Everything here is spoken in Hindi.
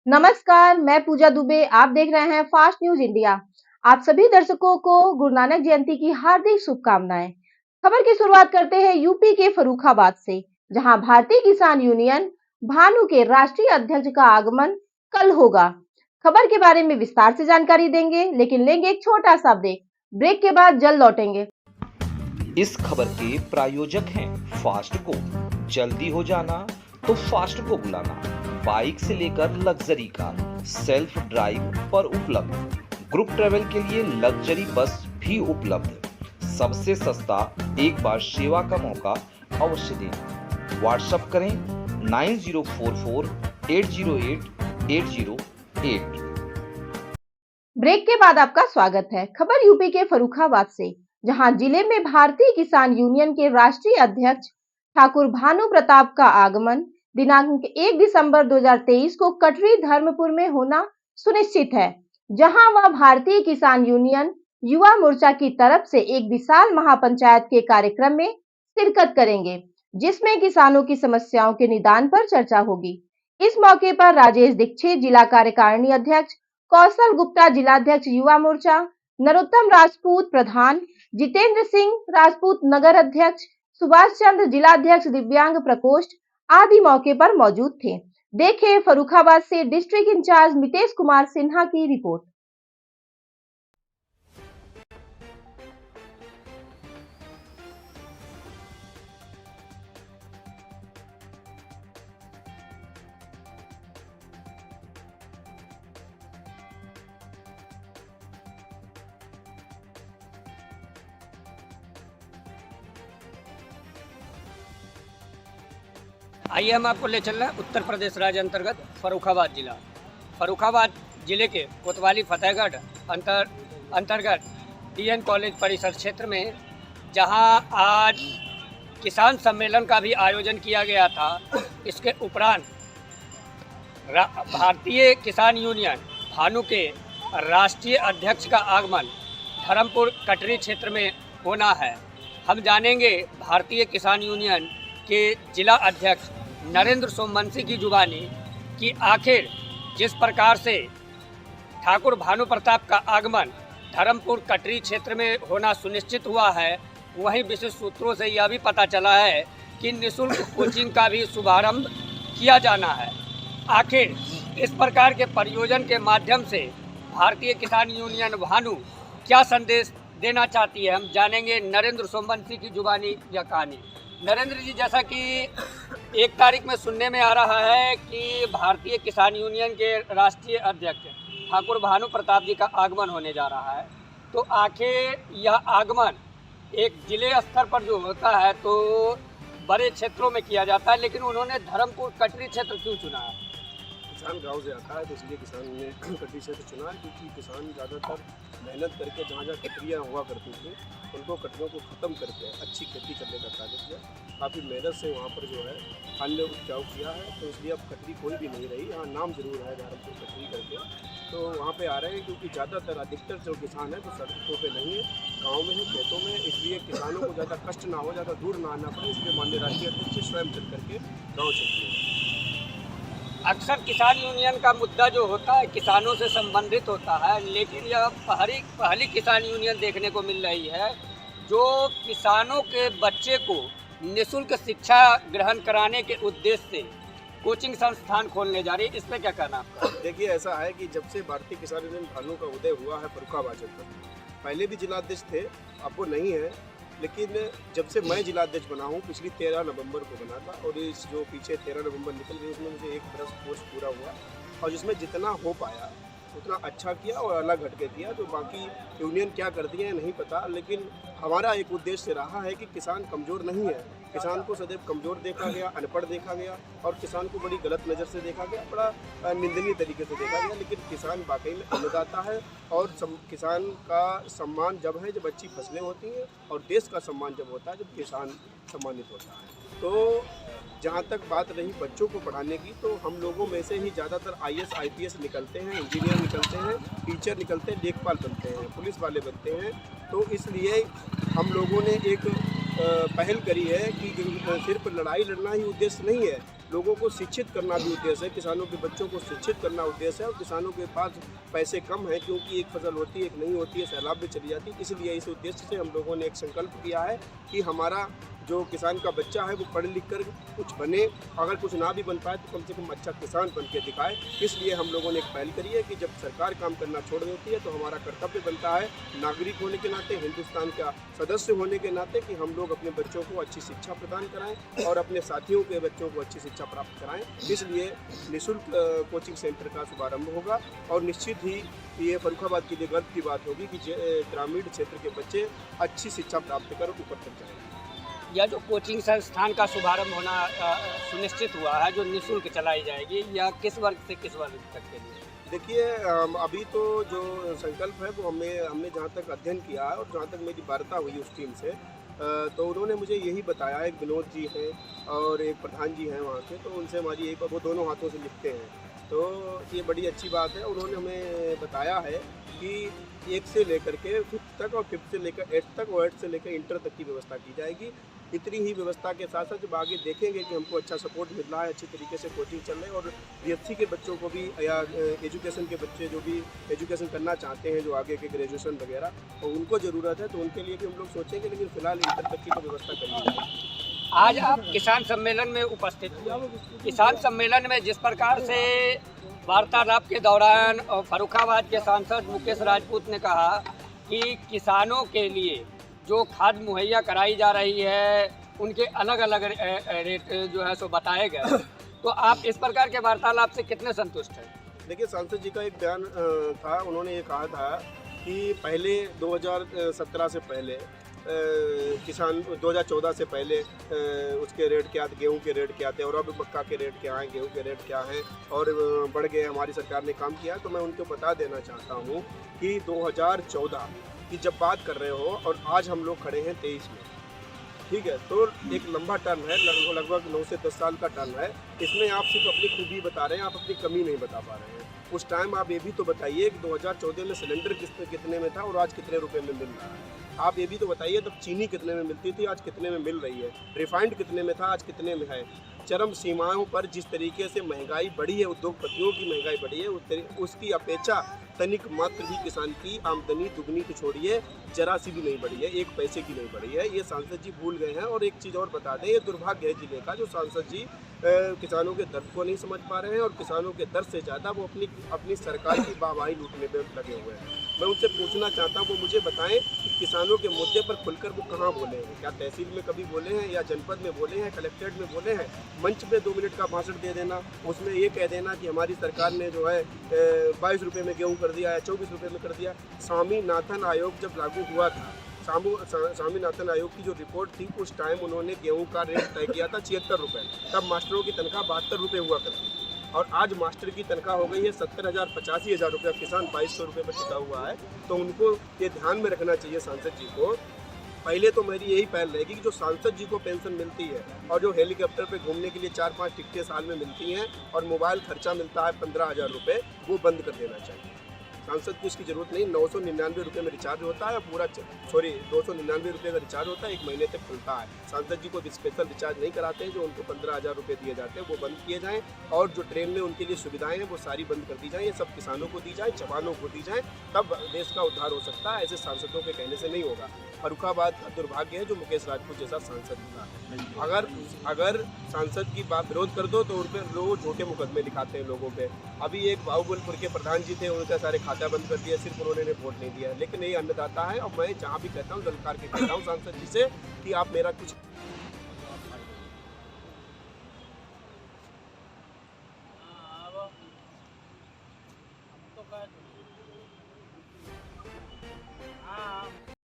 नमस्कार, मैं पूजा दुबे। आप देख रहे हैं फास्ट न्यूज इंडिया। आप सभी दर्शकों को गुरु नानक जयंती की हार्दिक शुभकामनाएं। खबर की शुरुआत करते हैं यूपी के फर्रुखाबाद से, जहां भारतीय किसान यूनियन भानु के राष्ट्रीय अध्यक्ष का आगमन कल होगा। खबर के बारे में विस्तार से जानकारी देंगे, लेकिन लेंगे एक छोटा सा ब्रेक के बाद जल्द लौटेंगे। इस खबर के प्रायोजक हैं फास्ट को। जल्दी हो जाना तो फास्ट को बुलाना। बाइक से लेकर लग्जरी कार, सेल्फ ड्राइव पर उपलब्ध। ग्रुप ट्रेवल के लिए लग्जरी बस भी उपलब्ध। सबसे सस्ता एक बार सेवा का मौका अवश्य दें। व्हाट्सएप करें 9044808808। ब्रेक के बाद आपका स्वागत है। खबर यूपी के फर्रुखाबाद से, जहां जिले में भारतीय किसान यूनियन के राष्ट्रीय अध्यक्ष ठाकुर भानु प्रताप का आगमन दिनांक 1 दिसंबर 2023 को कटरी धर्मपुर में होना सुनिश्चित है, जहां वह भारतीय किसान यूनियन युवा मोर्चा की तरफ से एक विशाल महापंचायत के कार्यक्रम में शिरकत करेंगे, जिसमें किसानों की समस्याओं के निदान पर चर्चा होगी। इस मौके पर राजेश दीक्षित जिला कार्यकारिणी अध्यक्ष, कौशल गुप्ता जिलाध्यक्ष युवा मोर्चा, नरोत्तम राजपूत प्रधान, जितेंद्र सिंह राजपूत नगर अध्यक्ष, सुभाष चंद्र जिलाध्यक्ष दिव्यांग प्रकोष्ठ आदि मौके पर मौजूद थे। देखें फर्रुखाबाद से डिस्ट्रिक्ट इंचार्ज मितेश कुमार सिन्हा की रिपोर्ट। आइए हम आपको ले चल रहे हैं उत्तर प्रदेश राज्य अंतर्गत फर्रुखाबाद जिला। फर्रुखाबाद जिले के कोतवाली फतेहगढ़ अंतर्गत डीएन कॉलेज परिसर क्षेत्र में, जहां आज किसान सम्मेलन का भी आयोजन किया गया था। इसके उपरांत भारतीय किसान यूनियन भानु के राष्ट्रीय अध्यक्ष का आगमन धर्मपुर कटरी क्षेत्र में होना है। हम जानेंगे भारतीय किसान यूनियन के जिला अध्यक्ष नरेंद्र सोमवंशी की जुबानी कि आखिर जिस प्रकार से ठाकुर भानु प्रताप का आगमन धर्मपुर कटरी क्षेत्र में होना सुनिश्चित हुआ है, वहीं विशिष्ट सूत्रों से यह भी पता चला है कि निःशुल्क कोचिंग का भी शुभारंभ किया जाना है। आखिर इस प्रकार के परियोजन के माध्यम से भारतीय किसान यूनियन भानु क्या संदेश देना चाहती है, हम जानेंगे नरेंद्र सोमवंशी की जुबानी यह कहानी। नरेंद्र जी, जैसा कि 1 तारीख में सुनने में आ रहा है कि भारतीय किसान यूनियन के राष्ट्रीय अध्यक्ष ठाकुर भानु प्रताप जी का आगमन होने जा रहा है, तो आखिर यह आगमन एक जिले स्तर पर जो होता है तो बड़े क्षेत्रों में किया जाता है, लेकिन उन्होंने धर्मपुर कटरी क्षेत्र क्यों चुना है? किसान गांव से आता है तो इसलिए किसान ने कटरी क्षेत्र चुना है, क्योंकि किसान ज़्यादातर मेहनत करके जहाँ जहाँ कटरियाँ हुआ करती थी उनको कटरियों को ख़त्म करके अच्छी खेती करने का कार्य किया। काफ़ी मेहनत से वहाँ पर जो है अन्न उपजाऊ किया है, तो इसलिए अब कटरी कोई भी नहीं रही। यहाँ नाम जरूर है धर्मपुर कटरी करके, तो वहाँ पे आ रहे हैं, क्योंकि ज़्यादातर अधिकतर जो किसान है वो सड़कों पे नहीं है, गाँव में है, खेतों में। इसलिए किसानों को ज़्यादा कष्ट ना हो, ज़्यादा दूर ना आना पड़े, इसलिए माननीय राष्ट्रीय अध्यक्ष स्वयं चल करके गाँव चलते हैं। अक्सर किसान यूनियन का मुद्दा जो होता है किसानों से संबंधित होता है, लेकिन यह पहली किसान यूनियन देखने को मिल रही है जो किसानों के बच्चे को निःशुल्क शिक्षा ग्रहण कराने के उद्देश्य से कोचिंग संस्थान खोलने जा रही है। इस पर क्या कहना आपका? देखिए, ऐसा है कि जब से भारतीय किसान यूनियन भानु का उदय हुआ है फर्रुखाबाद जनपद, पहले भी जिलाध्यक्ष थे, अब वो नहीं है, लेकिन जब से मैं जिलाध्यक्ष बना हूँ, पिछली 13 नवंबर को बना था, और इस जो पीछे 13 नवंबर निकल गई उसमें मुझे 1 बरस कोर्स पूरा हुआ, और जिसमें जितना हो पाया उतना अच्छा किया और अलग हटके किया। जो बाकी यूनियन क्या करती है नहीं पता, लेकिन हमारा एक उद्देश्य रहा है कि किसान कमज़ोर नहीं है। किसान को सदैव कमज़ोर देखा गया, अनपढ़ देखा गया, और किसान को बड़ी गलत नज़र से देखा गया, बड़ा निंदनीय तरीके से देखा गया। लेकिन किसान वाकई में अन्नदाता है, और किसान का सम्मान जब है जब अच्छी फसलें होती हैं, और देश का सम्मान जब होता है जब किसान सम्मानित होता है। तो जहाँ तक बात रही बच्चों को पढ़ाने की, तो हम लोगों में से ही ज़्यादातर IAS IPS निकलते हैं, इंजीनियर निकलते हैं, टीचर निकलते हैं, लेखपाल बनते हैं, पुलिस वाले बनते हैं। तो इसलिए हम लोगों ने एक पहल करी है कि सिर्फ लड़ाई लड़ना ही उद्देश्य नहीं है, लोगों को शिक्षित करना भी उद्देश्य है, किसानों के बच्चों को शिक्षित करना उद्देश्य है। और किसानों के पास पैसे कम हैं क्योंकि एक फसल होती है, एक नहीं होती है, सैलाब में चली जाती है। इसलिए इस उद्देश्य से हम लोगों ने एक संकल्प किया है कि हमारा जो किसान का बच्चा है वो पढ़ लिख कर कुछ बने, अगर कुछ ना भी बन पाए तो कम से कम अच्छा किसान बन के दिखाए। इसलिए हम लोगों ने एक पहल करी है कि जब सरकार काम करना छोड़ देती है तो हमारा कर्तव्य बनता है नागरिक होने के नाते, हिंदुस्तान का सदस्य होने के नाते, कि हम लोग अपने बच्चों को अच्छी शिक्षा प्रदान कराएं और अपने साथियों के बच्चों को अच्छी शिक्षा प्राप्त कराएं। इसलिए निःशुल्क कोचिंग सेंटर का शुभारंभ होगा और निश्चित ही ये फर्रुखाबाद के लिए गर्व की बात होगी कि ग्रामीण क्षेत्र के बच्चे अच्छी शिक्षा प्राप्त कर ऊपर तक जाएंगे। यह जो कोचिंग संस्थान का शुभारंभ होना सुनिश्चित हुआ है, जो निःशुल्क चलाई जाएगी, या किस वर्ग से किस वर्ग तक के लिए? देखिए, अभी तो जो संकल्प है वो हमने जहाँ तक अध्ययन किया है और जहाँ तक मेरी वार्ता हुई उस टीम से, तो उन्होंने मुझे यही बताया। एक विनोद जी हैं और एक प्रधान जी हैं वहाँ के, तो उनसे हमारी यही, वो दोनों हाथों से लिखते हैं, तो ये बड़ी अच्छी बात है। उन्होंने हमें बताया है कि 1 से लेकर के 5th तक और 5th से लेकर 8th तक और 8th से लेकर इंटर तक की व्यवस्था की जाएगी। इतनी ही व्यवस्था के साथ साथ जब आगे देखेंगे कि हमको अच्छा सपोर्ट मिल रहा है, अच्छी तरीके से कोचिंग चल रही है और बीएससी के बच्चों को भी या एजुकेशन के बच्चे जो भी एजुकेशन करना चाहते हैं, जो आगे के ग्रेजुएशन वगैरह, तो उनको ज़रूरत है, तो उनके लिए भी हम लोग सोचेंगे। लेकिन फिलहाल इंटर तक की तो व्यवस्था कर ली जाएगी। आज आप किसान सम्मेलन में उपस्थित हुए। किसान सम्मेलन में जिस प्रकार से वार्तालाप के दौरान फर्रुखाबाद के सांसद मुकेश राजपूत ने कहा कि किसानों के लिए जो खाद मुहैया कराई जा रही है उनके अलग अलग रेट जो है सो बताए गए, तो आप इस प्रकार के वार्तालाप से कितने संतुष्ट हैं? देखिए, सांसद जी का एक बयान था, उन्होंने ये कहा था कि पहले 2017 से पहले किसान 2014 से पहले उसके रेट क्या थे, गेहूं के रेट क्या थे, और अब मक्का के रेट क्या हैं, गेहूं के रेट क्या हैं, और बढ़ गए। हमारी सरकार ने काम किया। तो मैं उनको बता देना चाहता हूं कि 2014 की जब बात कर रहे हो और आज हम लोग खड़े हैं 23 में, ठीक है, तो एक लंबा टर्म है, लगभग 9 से 10 साल का टर्म है। इसमें आप सिर्फ अपनी खूबी बता रहे हैं, आप अपनी कमी नहीं बता पा रहे हैं। उस टाइम आप ये भी तो बताइए कि 2014 में सिलेंडर कितने में था और आज कितने रुपए में मिल रहा है। आप ये भी तो बताइए तब चीनी कितने में मिलती थी, आज कितने में मिल रही है। रिफाइंड कितने में था, आज कितने में है। चरम सीमाओं पर जिस तरीके से महंगाई बढ़ी है, उद्योगपतियों की महंगाई बढ़ी है, उसकी अपेक्षा तनिक मात्र भी किसान की आमदनी दुगनी तो छोड़िए, जरा सी भी नहीं बढ़ी है, 1 पैसे की नहीं बढ़ी है। ये सांसद जी भूल गए हैं। और एक चीज़ और बता दें, ये दुर्भाग्य है जिले का, जो सांसद जी किसानों के दर्द को नहीं समझ पा रहे हैं और किसानों के दर्द से ज़्यादा वो अपनी सरकार की वाहवाही लूटने में लगे हुए हैं। मैं उनसे पूछना चाहता हूँ, वो मुझे बताएं कि किसानों के मुद्दे पर खुलकर वो कहाँ बोले हैं। क्या तहसील में कभी बोले हैं, या जनपद में बोले हैं, कलेक्ट्रेट में बोले हैं? मंच पे 2 मिनट का भाषण दे देना, उसमें ये कह देना कि हमारी सरकार ने जो है 22 रुपये में गेहूँ कर दिया है, 24 रुपये में कर दिया। स्वामीनाथन आयोग जब लागू हुआ था, स्वामीनाथन आयोग की जो रिपोर्ट थी, उस टाइम उन्होंने गेहूं का रेट तय किया था 76 रुपये। तब मास्टरों की तनख्वाह 72 रुपये हुआ करती थी और आज मास्टर की तनख्वाह हो गई है 70,000 85,000 रुपये। किसान 2200 रुपये पर टिका हुआ है। तो उनको ये ध्यान में रखना चाहिए सांसद जी को। पहले तो मेरी यही पहल रहेगी कि जो सांसद जी को पेंशन मिलती है और जो हेलीकॉप्टर पे घूमने के लिए 4-5 टिकटें साल में मिलती हैं और मोबाइल खर्चा मिलता है 15,000 रुपये, वो बंद कर देना चाहिए। सांसद को इसकी ज़रूरत नहीं। 999 रुपये में रिचार्ज होता है, 299 रुपये का रिचार्ज होता है, 1 महीने तक खुलता है। सांसद जी को स्पेशल रिचार्ज नहीं कराते हैं, जो उनको 15,000 रुपये दिए जाते हैं वो बंद किए जाएँ। और जो ट्रेन में उनके लिए सुविधाएं हैं वो सारी बंद कर दी जाएँ। ये सब किसानों को दी जाए, जवानों को दी जाए, तब देश का उद्धार हो सकता है। ऐसे सांसदों के कहने से नहीं होगा। फर्रुखाबाद का दुर्भाग्य है जो मुकेश राजपूत जैसा सांसद हुआ। अगर सांसद की बात विरोध कर दो तो उन पर रोज झूठे मुकदमे लिखाते हैं लोगों पे। अभी एक बाहुबलपुर के प्रधान जी थे, उनका सारे खाता बंद कर दिया, सिर्फ उन्होंने वोट नहीं दिया। लेकिन ये अन्नदाता है और मैं जहाँ भी कहता हूँ ललकार के कहता हूँ सांसद जी से कि आप मेरा कुछ